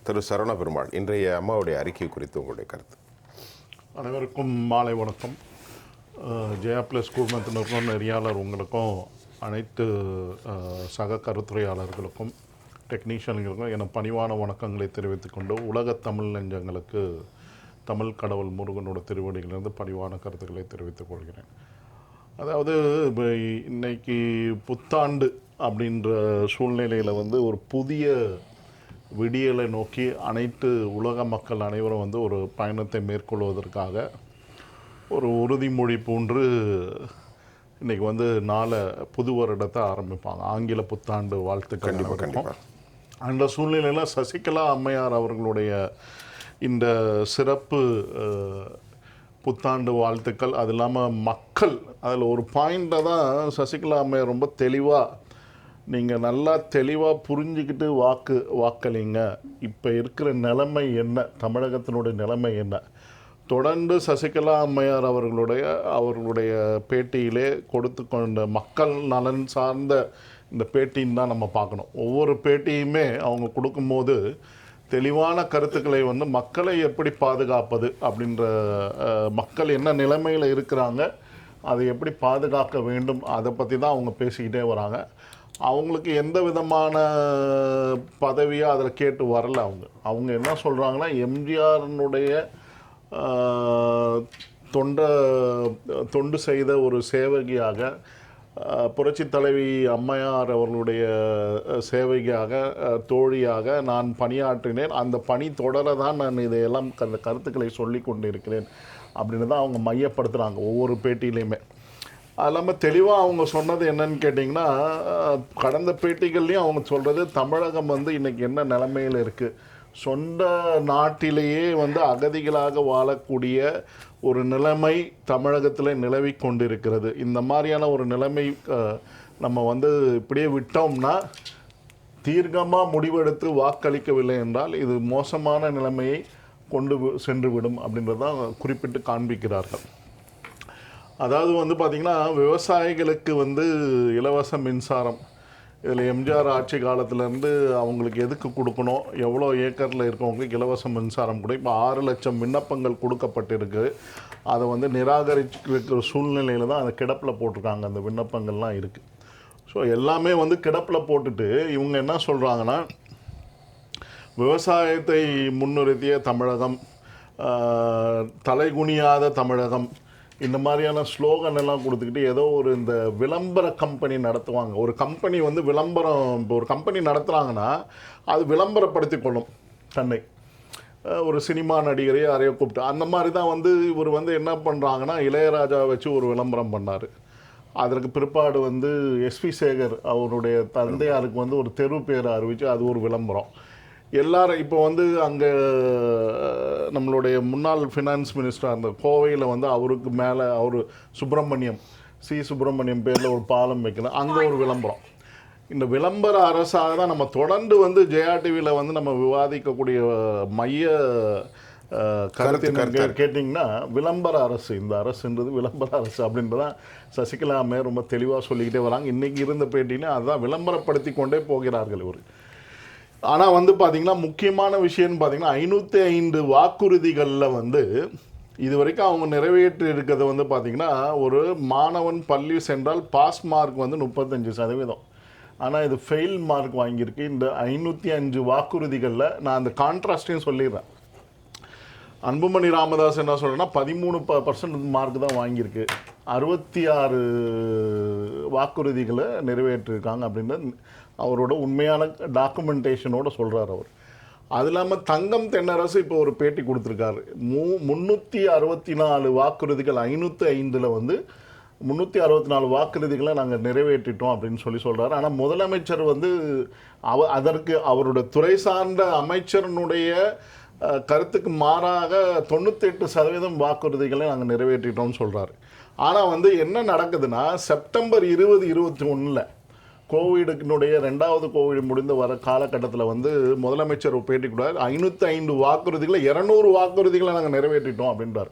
திரு சரவண பெருமாள், இன்றைய அம்மாவுடைய அறிக்கை குறித்து உங்களுடைய கருத்து. அனைவருக்கும் மாலை வணக்கம். ஜெயா பிளஸ் குழுமத்தினருக்கும் நெறியாளர் உங்களுக்கும் அனைத்து சக கருத்துரையாளர்களுக்கும் டெக்னீஷியன்களுக்கும் என பணிவான வணக்கங்களை தெரிவித்துக்கொண்டு உலக தமிழ் நெஞ்சங்களுக்கு தமிழ் கடவுள் முருகனோட திருவடிகளிலிருந்து பணிவான கருத்துக்களை தெரிவித்துக் கொள்கிறேன். அதாவது இப்போ இன்னைக்கு புத்தாண்டு அப்படின்ற சூழ்நிலையில் ஒரு புதிய விடியலை நோக்கி அனைத்து உலக மக்கள் அனைவரும் ஒரு பயணத்தை மேற்கொள்வதற்காக ஒரு உறுதிமொழி போன்று இன்றைக்கி நாளை புது வருடத்தை ஆரம்பிப்பாங்க. ஆங்கில புத்தாண்டு வாழ்த்துக்கள் கண்டிப்பாக. அந்த சூழ்நிலையில் சசிகலா அம்மையார் அவர்களுடைய இந்த சிறப்பு புத்தாண்டு வாழ்த்துக்கள், அது இல்லாமல் மக்கள் அதில் ஒரு பாயிண்டை தான் சசிகலா அம்மையார் ரொம்ப தெளிவாக, நீங்கள் நல்லா தெளிவாக புரிஞ்சுக்கிட்டு வாக்களிங்க. இப்போ இருக்கிற நிலைமை என்ன, தமிழகத்தினுடைய நிலைமை என்ன, தொடர்ந்து சசிகலா அம்மையார் அவர்களுடைய பேட்டியிலே கொடுத்து கொண்ட மக்கள் நலன் சார்ந்த இந்த பேட்டின்னு தான் நம்ம பார்க்கணும். ஒவ்வொரு பேட்டியுமே அவங்க கொடுக்கும்போது தெளிவான கருத்துக்களை மக்களை எப்படி பாதுகாப்பது அப்படின்ற, மக்கள் என்ன நிலைமையில் இருக்கிறாங்க, அதை எப்படி பாதுகாக்க வேண்டும், அதை பற்றி தான் அவங்க பேசிக்கிட்டே வராங்க. அவங்களுக்கு எந்த விதமான பதவியோ அதில் கேட்டு வரல. அவங்க என்ன சொல்கிறாங்கன்னா, எம்ஜிஆரினுடைய தொண்டு செய்த ஒரு சேவகியாக, புரட்சி தலைவி அம்மையார் அவர்களுடைய சேவைக்காக, தோழியாக நான் பணியாற்றினேன். அந்த பணி தொடர தான் நான் இதையெல்லாம் அந்த கருத்துக்களை சொல்லி கொண்டு இருக்கிறேன் அப்படின்னு தான் அவங்க மையப்படுத்துகிறாங்க ஒவ்வொரு பேட்டியிலையுமே. அது இல்லாமல் தெளிவாக அவங்க சொன்னது என்னன்னு கேட்டிங்கன்னா, கடந்த பேட்டிகள்லையும் அவங்க சொல்கிறது, தமிழகம் இன்றைக்கி என்ன நிலைமையில் இருக்குது, சொந்த நாட்டிலேயே அகதிகளாக வாழக்கூடிய ஒரு நிலைமை தமிழகத்தில் நிலவி கொண்டிருக்கிறது. இந்த மாதிரியான ஒரு நிலைமை நம்ம இப்படியே விட்டோம்னா, தீர்க்கமாக முடிவெடுத்து வாக்களிக்கவில்லை என்றால் இது மோசமான நிலைமையை கொண்டு சென்று விடும் அப்படின்றதான் குறிப்பிட்டு காண்பிக்கிறார்கள். அதாவது பார்த்திங்கன்னா, விவசாயிகளுக்கு இலவச மின்சாரம், இதில் எம்ஜிஆர் ஆட்சி காலத்திலேருந்து அவங்களுக்கு எதுக்கு கொடுக்கணும், எவ்வளோ ஏக்கரில் இருக்கவங்களுக்கு இலவச மின்சாரம் கூட இப்போ 6 லட்சம் விண்ணப்பங்கள் கொடுக்கப்பட்டிருக்கு. அதை நிராகரிக்கிற சூழ்நிலையில் தான் அதை கிடப்பில் போட்டிருக்காங்க. அந்த விண்ணப்பங்கள்லாம் இருக்குது. ஸோ எல்லாமே கிடப்பில் போட்டுட்டு இவங்க என்ன சொல்கிறாங்கன்னா, விவசாயத்தை முன்னிறுத்திய தமிழகம், தலைகுனியாத தமிழகம், இந்த மாதிரியான ஸ்லோகன் எல்லாம் கொடுத்துக்கிட்டு ஏதோ இந்த விளம்பர கம்பெனி நடத்துவாங்க. ஒரு கம்பெனி விளம்பரம், இப்போ ஒரு கம்பெனி நடத்துகிறாங்கன்னா அது விளம்பரப்படுத்தி கொள்ளும் தன்னை. ஒரு சினிமா நடிகரையோ யாரையோ கூப்பிட்டு அந்த மாதிரி தான் இவர் என்ன பண்ணுறாங்கன்னா, இளையராஜா வச்சு ஒரு விளம்பரம் பண்ணார். அதற்கு பிற்பாடு எஸ்பி சேகர் அவருடைய தந்தையாருக்கு ஒரு தெரு பேரை அறிவித்து அது ஒரு விளம்பரம். எல்லாரும் இப்போ அங்கே நம்மளுடைய முன்னாள் ஃபினான்ஸ் மினிஸ்டர் அந்த கோவையில் அவருக்கு மேலே அவர் சுப்பிரமணியம் பேரில் ஒரு பாலம் வைக்கணும், அங்கே ஒரு விளம்பரம். இந்த விளம்பர அரசாக தான் நம்ம தொடர்ந்து ஜெயா டிவியில் நம்ம விவாதிக்கக்கூடிய மைய கருத்து கேட்டிங்கன்னா, விளம்பர அரசு, இந்த அரசுன்றது விளம்பர அரசு அப்படின்றதான் சசிகலா அம்மையார் ரொம்ப தெளிவாக சொல்லிக்கிட்டே வராங்க. இன்றைக்கி இருந்த பேட்டினா அதுதான் விளம்பரப்படுத்தி கொண்டே போகிறார்கள் இவர். ஆனால் பார்த்திங்கன்னா, முக்கியமான விஷயம்னு பார்த்திங்கன்னா, 505 வாக்குறுதிகளில் இது வரைக்கும் அவங்க நிறைவேற்றி இருக்கிறது பார்த்திங்கன்னா, ஒரு மாணவன் பள்ளி சென்றால் பாஸ் மார்க் 35%. ஆனால் இது ஃபெயில் மார்க் வாங்கியிருக்கு. இந்த 505 வாக்குறுதிகளில் நான் அந்த கான்ட்ராஸ்டையும் சொல்லிடுறேன். அன்புமணி ராமதாஸ் என்ன சொல்கிறேன்னா, 13% மார்க் தான் வாங்கியிருக்கு. 66 வாக்குறுதிகளை நிறைவேற்றிருக்காங்க அப்படின்னு அவரோட உண்மையான டாக்குமெண்டேஷனோடு சொல்கிறார் அவர். அது இல்லாமல் தங்கம் தென்னரசு இப்போ ஒரு பேட்டி கொடுத்துருக்காரு. 364 வாக்குறுதிகள், 505 364 வாக்குறுதிகளை நாங்கள் நிறைவேற்றிட்டோம் அப்படின்னு சொல்கிறாரு. ஆனால் முதலமைச்சர் அதற்கு அவருடைய துறை சார்ந்த அமைச்சரனுடைய கருத்துக்கு மாறாக 98% வாக்குறுதிகளை நாங்கள் நிறைவேற்றிட்டோம்னு சொல்கிறாரு. ஆனால் என்ன நடக்குதுன்னா, செப்டம்பர் 2021 கோவிடுனுடைய 2வது கோவிட் முடிந்து வர காலகட்டத்தில் முதலமைச்சர் பேட்டி கொடுத்தார். 505 வாக்குறுதிகளை 200 வாக்குறுதிகளை நாங்கள் நிறைவேற்றிட்டோம் அப்படின்றார்.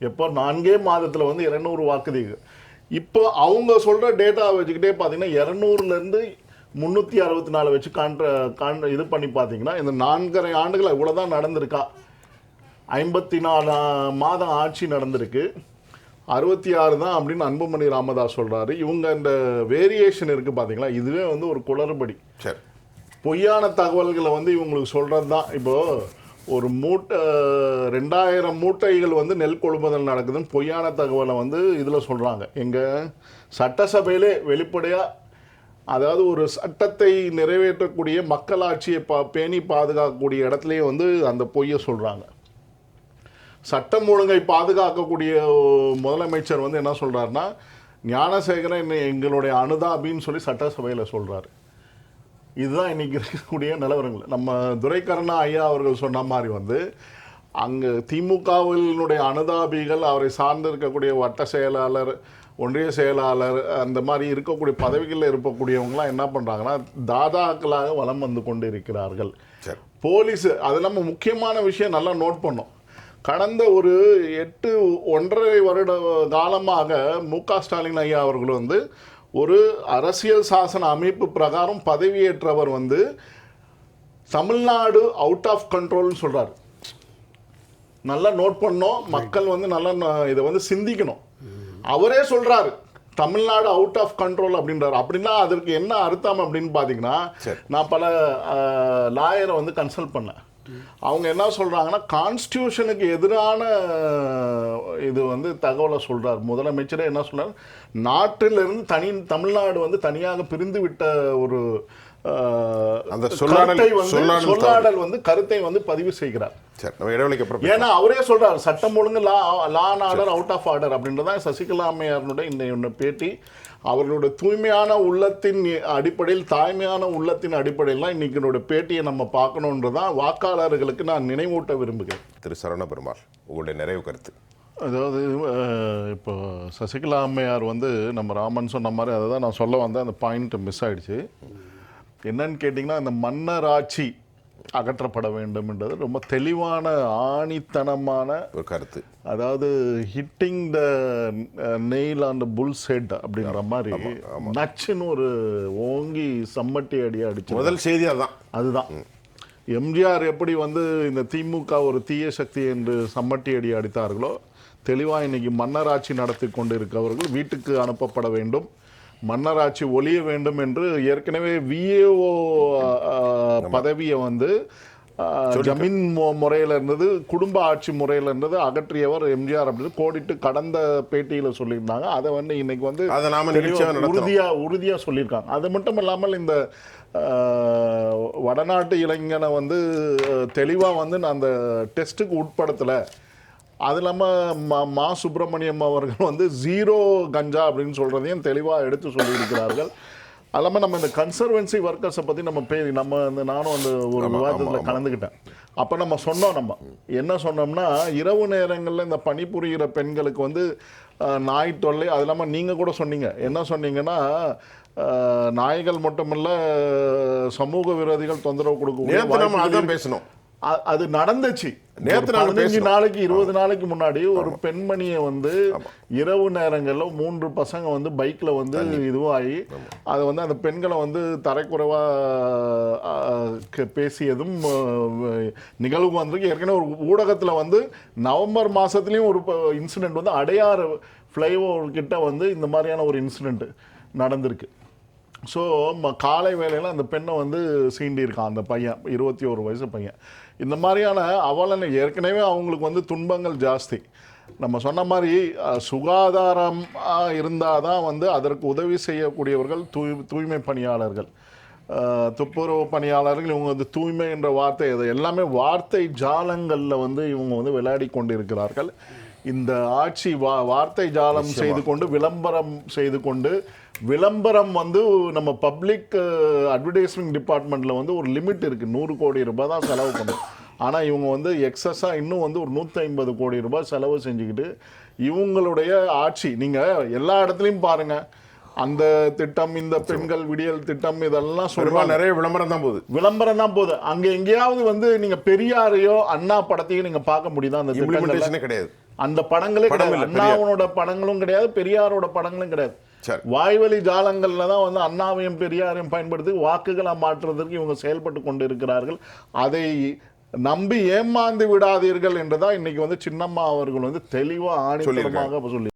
எப்போ 4 மாதத்தில் 200 வாக்குறுதிகள். இப்போ அவங்க சொல்கிற டேட்டா வச்சுக்கிட்டே பார்த்தீங்கன்னா 200லேருந்து 364 வச்சு இது பண்ணி பார்த்தீங்கன்னா இந்த 4.5 ஆண்டுகள் இவ்வளோதான் நடந்திருக்கா. 54 மாதம் ஆட்சி நடந்திருக்கு, 66 தான் அப்படின்னு அன்புமணி ராமதாஸ் சொல்கிறாரு. இவங்க இந்த வேரியேஷன் இருக்குது பார்த்தீங்களா, இதுவே வந்து ஒரு குளறுபடி. சரி, பொய்யான தகவல்களை வந்து இவங்களுக்கு சொல்கிறது தான். இப்போது ஒரு 2000 மூட்டைகள் வந்து நெல் கொள்முதல் நடக்குதுன்னு பொய்யான தகவலை வந்து இதில் சொல்கிறாங்க. எங்கள் சட்டசபையிலே வெளிப்படையாக, அதாவது ஒரு சட்டத்தை நிறைவேற்றக்கூடிய மக்களாட்சியை பேணி பாதுகாக்கக்கூடிய இடத்துலையே வந்து அந்த பொய்யை சொல்கிறாங்க. சட்டம் ஒழுங்கை பாதுகாக்கக்கூடிய முதலமைச்சர் வந்து என்ன சொல்கிறாருன்னா, ஞானசேகரன் எங்களுடைய அனுதாபின்னு சொல்லி சட்டசபையில் சொல்கிறாரு. இதுதான் இன்றைக்கி இருக்கக்கூடிய நிலவரங்கள். நம்ம துரைக்கருணா ஐயா அவர்கள் சொன்ன மாதிரி வந்து அங்கே திமுகவினுடைய அனுதாபிகள், அவரை சார்ந்து இருக்கக்கூடிய வட்ட செயலாளர், ஒன்றிய செயலாளர், அந்த மாதிரி இருக்கக்கூடிய பதவிகளில் இருக்கக்கூடியவங்களாம் என்ன பண்ணுறாங்கன்னா தாதாக்களாக வலம் வந்து கொண்டு இருக்கிறார்கள். போலீஸு அது நம்ம முக்கியமான விஷயம் நல்லா நோட் பண்ணோம். கடந்த ஒரு 1.5 வருட காலமாக மு.க. ஸ்டாலின் ஐயா அவர்கள் வந்து ஒரு அரசியல் சாசன அமைப்பு பிரகாரம் பதவியேற்றவர் வந்து தமிழ்நாடு அவுட் ஆஃப் கண்ட்ரோல்னு சொல்கிறார். நல்லா நோட் பண்ணோம், மக்கள் வந்து நல்லா இதை வந்து சிந்திக்கணும். அவரே சொல்கிறாரு தமிழ்நாடு அவுட் ஆஃப் கண்ட்ரோல் அப்படின்றாரு. அப்படின்னா அதற்கு என்ன அர்த்தம் அப்படின்னு பார்த்தீங்கன்னா, நான் பல லாயரை வந்து கன்சல்ட் பண்ணேன். அவங்க என்ன சொல்கிறாங்கன்னா, கான்ஸ்டியூஷனுக்கு எதிரான இது வந்து தகவலை சொல்கிறார். முதலமைச்சரே என்ன சொல்கிறார், நாட்டிலிருந்து தமிழ்நாடு வந்து தனியாக பிரிந்து விட்ட ஒரு அந்த சொல்லாடல் வந்து கருத்தை வந்து பதிவு செய்கிறார். ஏன்னா அவரே சொல்றாரு சட்டம் ஒழுங்கு law and order out of order அப்படின்றதான் சசிகலா அம்மையாருடைய இந்த பேட்டி. அவர்களுடைய தூய்மையான உள்ளத்தின் அடிப்படையில், தாய்மையான உள்ளத்தின் அடிப்படையில் இன்னைக்கு என்னோட பேட்டியை நம்ம பார்க்கணுன்றதான் வாக்காளர்களுக்கு நான் நினைவூட்ட விரும்புகிறேன். திரு சரவண பெருமாள், உங்களுடைய நிறைவு கருத்து. அதாவது இப்போ சசிகலா அம்மையார் வந்து நம்ம ராமன் சொன்ன மாதிரி அதை தான் நான் சொல்ல வந்தேன். அந்த பாயிண்ட் மிஸ் ஆயிடுச்சு. என்னன்னு கேட்டிங்கன்னா, இந்த மன்னராட்சி அகற்றப்பட வேண்டும் என்றது ரொம்ப தெளிவான ஆணித்தனமான ஒரு கருத்து. அதாவது hitting the nail on the bull head அப்படின்ற மாதிரி நச்சுன்னு ஒரு ஓங்கி சம்மட்டி அடியாக அடிச்சு முதல் செய்தி அதுதான். எம்ஜிஆர் எப்படி வந்து இந்த திமுக ஒரு தீய சக்தி என்று சம்மட்டி அடி அடித்தார்களோ, தெளிவாக இன்னைக்கு மன்னராட்சி நடத்தி கொண்டு இருக்கவர்கள் வீட்டுக்கு அனுப்பப்பட வேண்டும், மன்னராட்சி ஒழிய வேண்டும் என்று ஏற்கனவே விஏஓ பதவியை வந்து ஜமீன் முறையில் இருந்தது, குடும்ப ஆட்சி முறையில் இருந்தது, அகற்றியவர் எம்ஜிஆர் அப்படின்னு கோடிட்டு கடந்த பேட்டியில் சொல்லியிருந்தாங்க. அதை வந்து இன்னைக்கு வந்து உறுதியாக சொல்லியிருக்காங்க. அது மட்டும் இல்லாமல் இந்த வடநாட்டு இளைஞனை வந்து தெளிவாக வந்து நான் அந்த டெஸ்ட்டுக்கு உட்படுத்தலை. அது இல்லாமல் மா சுப்பிரமணியம் அவர்கள் வந்து 0 கஞ்சா அப்படின்னு சொல்கிறதையும் தெளிவாக எடுத்து சொல்லியிருக்கிறார்கள். அது இல்லாமல் நம்ம இந்த கன்சர்வன்சி ஒர்க்கர்ஸை பற்றி நம்ம நானும் அந்த ஒரு விவாதத்தில் கலந்துக்கிட்டேன். அப்போ நம்ம என்ன சொன்னோம்னா, இரவு நேரங்களில் இந்த பணிபுரிகிற பெண்களுக்கு வந்து நாய் தொல்லை, அது இல்லாமல் நீங்கள் கூட சொன்னீங்க, என்ன சொன்னீங்கன்னா, நாய்கள் மட்டுமல்ல சமூக விரோதிகள் தொந்தரவு கொடுக்க பேசணும். அது நடந்துச்சு. 15 நாளைக்கு 20 நாளைக்கு முன்னாடி ஒரு பெண்மணியை வந்து இரவு நேரங்களில் 3 பசங்க வந்து பைக்கில் வந்து இதுவாகி அதை வந்து அந்த பெண்களை வந்து தரைக்குறைவாக பேசியதும் நிகழ்வு வந்திருக்கு. ஏற்கனவே ஒரு ஊடகத்தில் வந்து நவம்பர் மாதத்துலேயும் ஒரு இன்சிடெண்ட் வந்து அடையாறு ஃப்ளைஓவர் கிட்ட வந்து இந்த மாதிரியான ஒரு இன்சிடெண்ட் நடந்திருக்கு. ஸோ காலை வேளையில் அந்த பெண்ணை வந்து சீண்டியிருக்கான் அந்த பையன், 21 வயசு பையன். இந்த மாதிரியான அவலனை ஏற்கனவே அவங்களுக்கு வந்து துன்பங்கள் ஜாஸ்தி. நம்ம சொன்ன மாதிரி சுகாதாரமாக இருந்தால் தான் வந்து அதற்கு உதவி செய்யக்கூடியவர்கள் தூய்மை பணியாளர்கள், துப்புரவு பணியாளர்கள். இவங்க வந்து தூய்மை என்ற வார்த்தை, அது எல்லாமே வார்த்தை ஜாலங்களில் வந்து இவங்க வந்து விளையாடி கொண்டு இருக்கிறார்கள். இந்த ஆட்சி வார்த்தை ஜாலம் செய்து கொண்டு விளம்பரம் செய்து கொண்டு, விளம்பரம் வந்து நம்ம பப்ளிக் அட்வர்டைஸ்மெண்ட் டிபார்ட்மெண்ட்டில் வந்து ஒரு லிமிட் இருக்குது, 100 கோடி ரூபாய் தான் செலவு பண்ணும். ஆனால் இவங்க வந்து எக்ஸஸாக இன்னும் வந்து ஒரு 150 கோடி ரூபாய் செலவு செஞ்சுக்கிட்டு இவங்களுடைய ஆட்சி. நீங்கள் எல்லா இடத்துலையும் பாருங்கள், அந்த திட்டம், இந்த பெண்கள் விடியல் திட்டம், இதெல்லாம் சொல்லுவாங்க. நிறைய விளம்பரம் தான் போகுது. அங்கே எங்கேயாவது வந்து நீங்கள் பெரியாரையோ அண்ணா படத்தையும் நீங்கள் பார்க்க முடியுதா? அந்த திட்டங்களே கிடையாது, அந்த படங்களே கிடையாது. அண்ணாவோட படங்களும் கிடையாது, பெரியாரோட படங்களும் கிடையாது. சரி. வாய்வழி ஜாலங்கள்ல தான் வந்து அண்ணாவையும் பெரியாரையும் பயன்படுத்தி வாக்குகளை மாற்றுவதற்கு இவங்க செயல்பட்டு கொண்டு இருக்கிறார்கள். அதை நம்பி ஏமாந்து விடாதீர்கள் என்றுதான் இன்னைக்கு வந்து சின்னம்மா அவர்கள் வந்து தெளிவா ஆணித்தரமாக சொல்லி